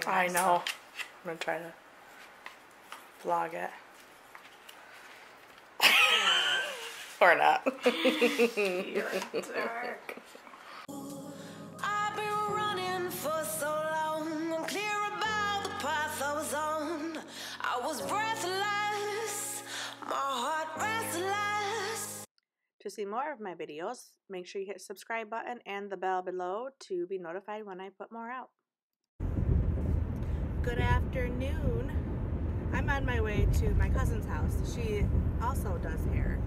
I know. I'm gonna try to vlog it. Or not. You're dark. I've been running for so long. I'm clear about the path I was on. I was breathless, my heart restless. To see more of my videos, make sure you hit the subscribe button and the bell below to be notified when I put more out. Good afternoon. I'm on my way to my cousin's house. She also does hair,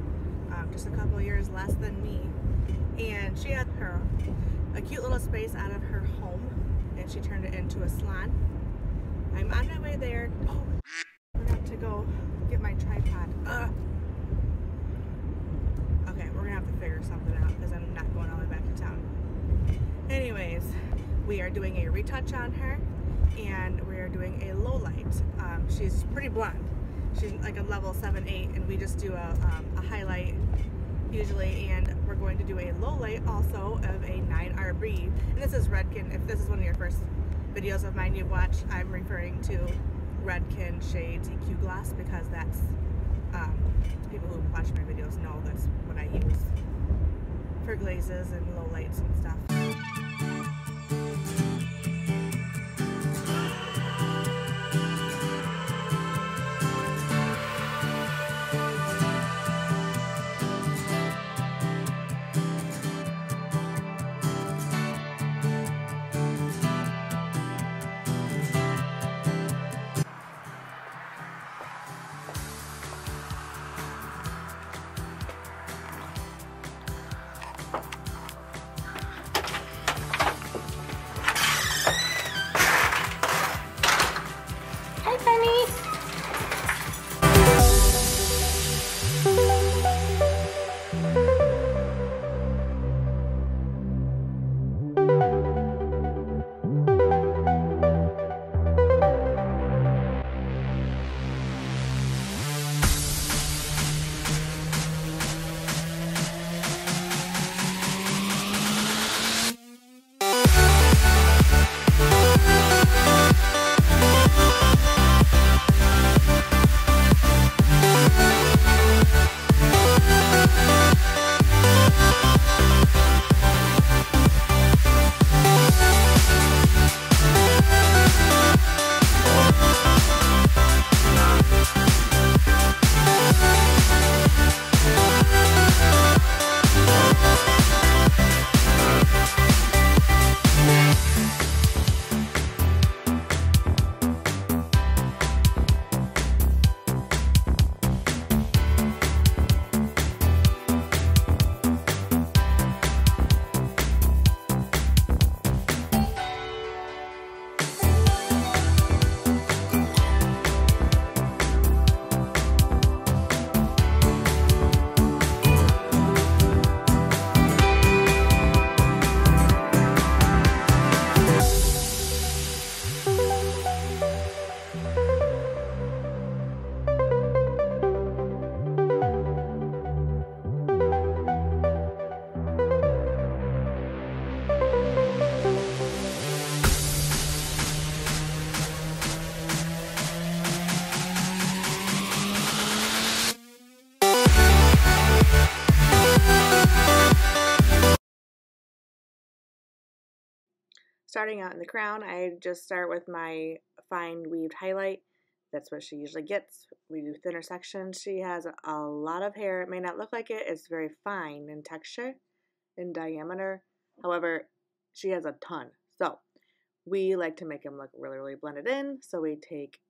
just a couple years less than me. And she had a cute little space out of her home, and she turned it into a salon. I'm on my way there. Oh, I forgot to go get my tripod. Okay, we're gonna have to figure something out because I'm not going all the way back to town. Anyways, we are doing a retouch on her, and we are doing a Lowlight. She's pretty blonde. She's like a level 7-8, and we just do a highlight usually, and we're going to do a Lowlight also of a 9RB. And this is Redken. If this is one of your first videos of mine you've watched, I'm referring to Redken Shades EQ Gloss because that's people who watch my videos know that's what I use for glazes and lowlights and stuff. Starting out in the crown, I just start with my fine weaved highlight. That's what she usually gets. We do thinner sections. She has a lot of hair. It may not look like it. It's very fine in texture, in diameter. However, she has a ton. So we like to make them look really, really blended in. So we take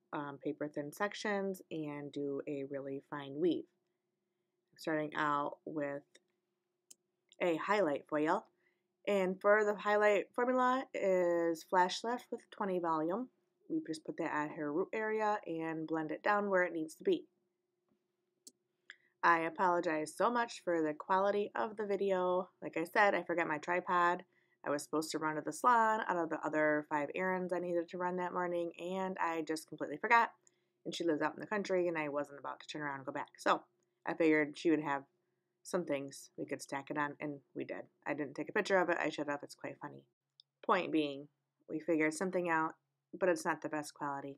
paper thin sections and do a really fine weave. Starting out with a highlight foil. And for the highlight formula is FLASHLIFT with 20 volume. We just put that at her root area and blend it down where it needs to be. I apologize so much for the quality of the video. Like I said, I forgot my tripod. I was supposed to run to the salon out of the other 5 errands I needed to run that morning, and I just completely forgot. And she lives out in the country, and I wasn't about to turn around and go back. So I figured she would have some things we could stack it on, and we did. I didn't take a picture of it. I should have. It's quite funny. Point being, we figured something out but it's not the best quality.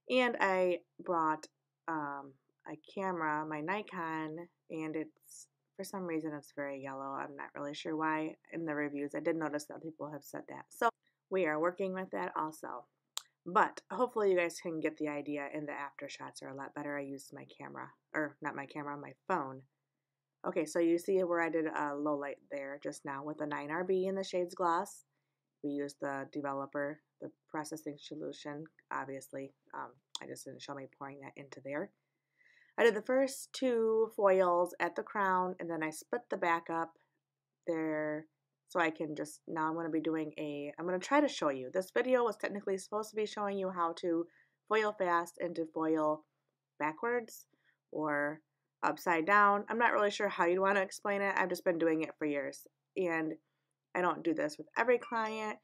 And I brought a camera, my Nikon, and it's, for some reason, it's very yellow. I'm not really sure why in the reviews. I did notice that people have said that. So we are working with that also. But hopefully you guys can get the idea, and the after shots are a lot better. I used my camera, or not my camera, my phone. Okay, so you see where I did a low light there just now with the 9RB in the shades gloss. We used the developer, the processing solution, obviously. I just didn't show me pouring that into there. I did the first 2 foils at the crown, and then I split the back up there so I can just, now I'm going to be doing I'm going to try to show you. This video was technically supposed to be showing you how to foil fast and to foil backwards or upside down. I'm not really sure how you'd want to explain it. I've just been doing it for years, and I don't do this with every client.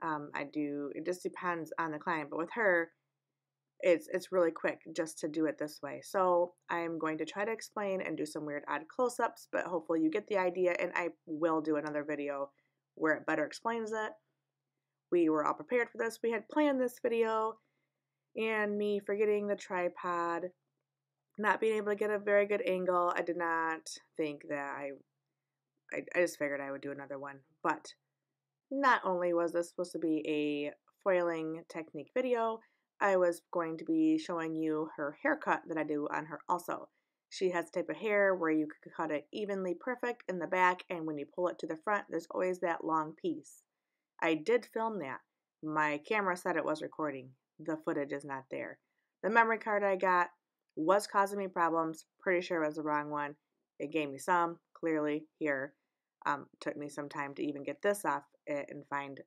It just depends on the client, but with her, it's really quick just to do it this way. So I'm going to try to explain and do some weird odd close-ups, but hopefully you get the idea, and I will do another video where it better explains it. We were all prepared for this. We had planned this video, and me forgetting the tripod, not being able to get a very good angle, I did not think that I just figured I would do another one. But not only was this supposed to be a foiling technique video, I was going to be showing you her haircut that I do on her also. She has a type of hair where you could cut it evenly perfect in the back, and when you pull it to the front, there's always that long piece. I did film that. My camera said it was recording. The footage is not there. The memory card I got was causing me problems. Pretty sure it was the wrong one. It gave me some, clearly, here. Took me some time to even get this off it and find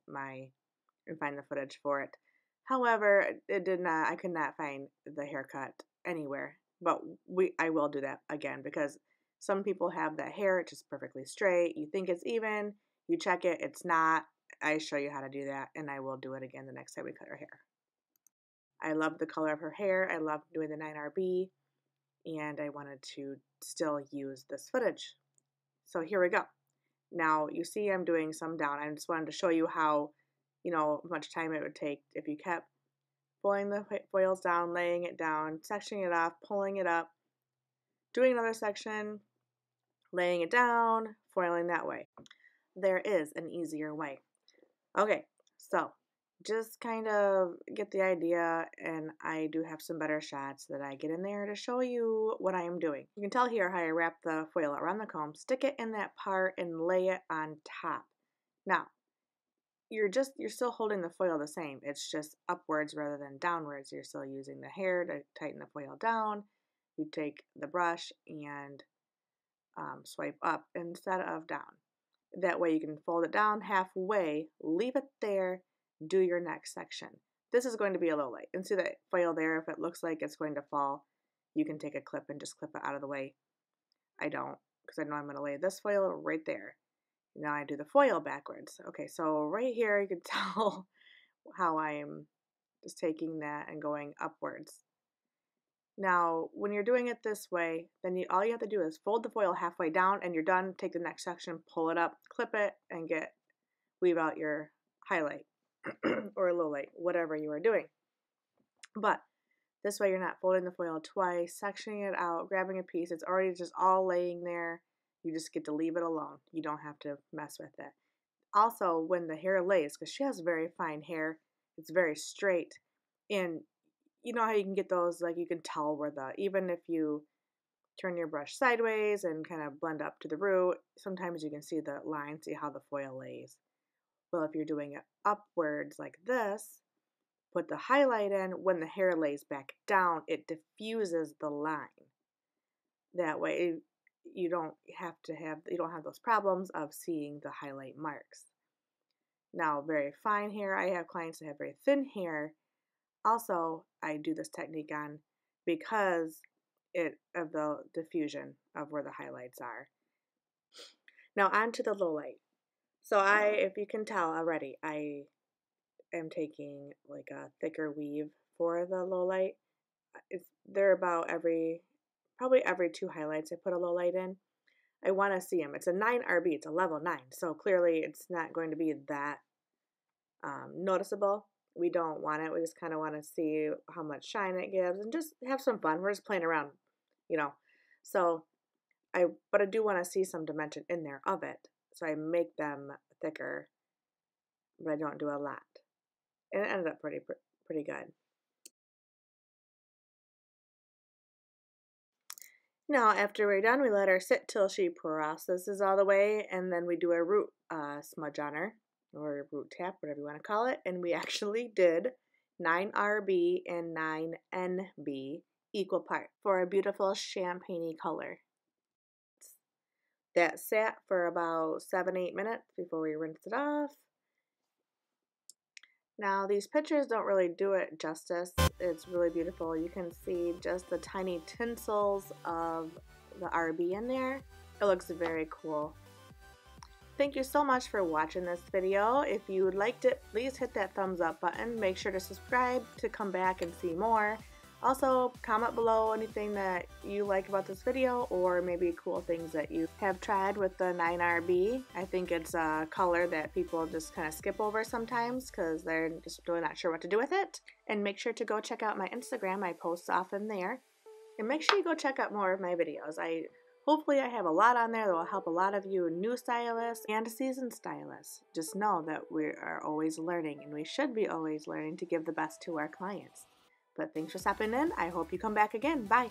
the footage for it. However, it did not. I could not find the haircut anywhere. But I will do that again, because some people have that hair just perfectly straight. You think it's even. You check it. It's not. I show you how to do that, and I will do it again the next time we cut her hair. I love the color of her hair. I love doing the 9RB, and I wanted to still use this footage. So here we go. Now, you see I'm doing some down. I just wanted to show you how, much time it would take if you kept pulling the foils down, laying it down, sectioning it off, pulling it up, doing another section, laying it down, foiling that way. There is an easier way. Okay, so just kind of get the idea, and I do have some better shots that I get in there to show you what I am doing. You can tell here how I wrap the foil around the comb, stick it in that part, and lay it on top. Now, you're still holding the foil the same. It's just upwards rather than downwards. You're still using the hair to tighten the foil down. You take the brush and swipe up instead of down. That way you can fold it down halfway, leave it there, do your next section. This is going to be a low light. And see that foil there? If it looks like it's going to fall, you can take a clip and just clip it out of the way. I don't, because I know I'm going to lay this foil right there. Now I do the foil backwards. Okay, so right here you can tell how I'm just taking that and going upwards. Now, when you're doing it this way, then all you have to do is fold the foil halfway down, and you're done. Take the next section, pull it up, clip it, and weave out your highlight or low light, whatever you are doing. But this way you're not folding the foil twice, sectioning it out, grabbing a piece. It's already just all laying there. You just get to leave it alone. You don't have to mess with it. Also, when the hair lays, because she has very fine hair, it's very straight, and you know how you can get those, like you can tell where even if you turn your brush sideways and kind of blend up to the root, sometimes you can see the line, see how the foil lays. Well, if you're doing it upwards like this, put the highlight in, when the hair lays back down, it diffuses the line. That way you don't have those problems of seeing the highlight marks. Now, very fine hair, I have clients that have very thin hair. Also, I do this technique on because of the diffusion of where the highlights are. Now on to the low light. So if you can tell already, I am taking like a thicker weave for the low light. They're about probably every 2 highlights I put a low light in. I want to see them. It's a 9RB, it's a level 9, so clearly it's not going to be that noticeable. we don't want it. We just kind of want to see how much shine it gives and just have some fun. We're just playing around, you know. So but I do want to see some dimension in there of it. So I make them thicker, but I don't do a lot. And it ended up pretty good. Now, after we're done, we let her sit till she processes all the way, and then we do a root smudge on her, or root tap, whatever you want to call it. And we actually did 9 RB and 9 NB equal part for a beautiful champagne-y color. That sat for about 7-8 minutes before we rinsed it off. Now, these pictures don't really do it justice. It's really beautiful. You can see just the tiny tinsels of the RB in there. It looks very cool. Thank you so much for watching this video. If you liked it, please hit that thumbs up button. Make sure to subscribe to come back and see more. Also, comment below anything that you like about this video, or maybe cool things that you have tried with the 9RB. I think it's a color that people just kind of skip over sometimes because they're just really not sure what to do with it. And make sure to go check out my Instagram. I post often there. And make sure you go check out more of my videos. Hopefully I have a lot on there that will help a lot of you new stylists and seasoned stylists. Just know that we are always learning, and we should be always learning to give the best to our clients. But thanks for stopping in. I hope you come back again. Bye.